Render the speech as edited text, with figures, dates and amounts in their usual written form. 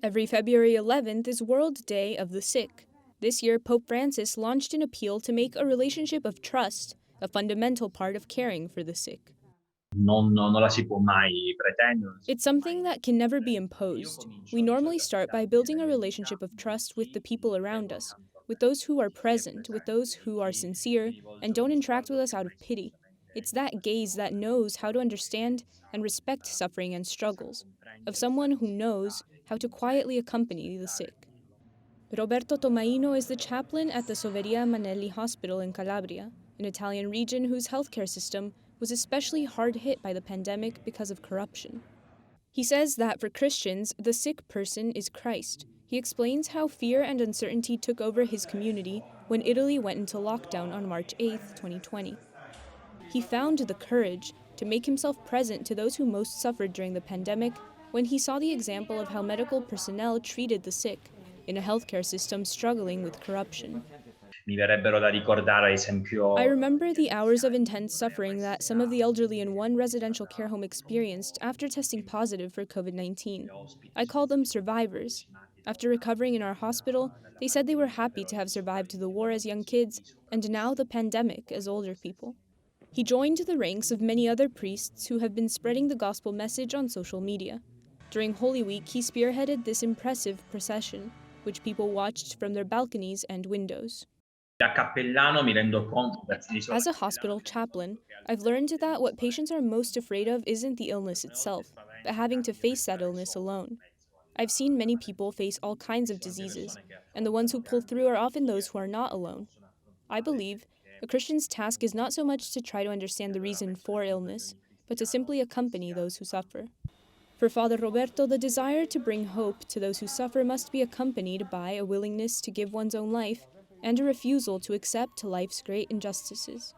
Every February 11th is World Day of the Sick. This year, Pope Francis launched an appeal to make a relationship of trust a fundamental part of caring for the sick. Non la si può mai pretendere, non si It's può something mai that can never be io imposed. comincio We a normally risolvere start by tramite building a delle relationship of attività trust with the qui, people mi around tengo us, accanto a with queste those who are persone lì present, with those presenti, who are quindi sincere, mi and rivolgo don't mi interact rivolgo with us out of pity. principalmente It's in that questo gaze that modo, knows how to understand and pensando respect suffering and senza struggles, of comprendere questa someone who knows necessità e how to quindi quietly senza accompany the sollecitare sick. lo Roberto Tomaino is the chaplain at the Soveria Manelli Hospital in Calabria, an Italian region whose healthcare system was especially hard hit by the pandemic because of corruption. He says that for Christians, the sick person is Christ. He explains how fear and uncertainty took over his community when Italy went into lockdown on March 8, 2020. He found the courage to make himself present to those who most suffered during the pandemic when he saw the example of how medical personnel treated the sick in a healthcare system struggling with corruption. Mi verrebbero da ricordare ad I esempio remember gli the hours of anziani in intense cure suffering that some of the residenziali, elderly in one residential care home experienced after testing quindi positive for COVID gli 19. ospiti I call sono them di coloro survivors. avvicinati After recovering in our hospital, dalla they said they were pandemia, happy to però have survived the war as young kids i and now the sopravvissuti pandemic as older people. He joined the ranks of many other priests who have been spreading the gospel message on social media. During Holy Week, he spearheaded this impressive procession, which people watched from their balconies and windows. Da cappellano mi rendo conto As a hospital chaplain, I've learned that what patients are most afraid of isn't the illness itself, but having to face that illness alone. I've seen many people face all kinds of diseases, and the ones who pull through are often those who are not alone. I believe a Christian's task is not so much to try to understand the reason for illness, but to simply accompany those who suffer. For Father Roberto, the desire to bring hope to those who suffer must be accompanied by a willingness to give one's own life and a refusal to accept life's great injustices.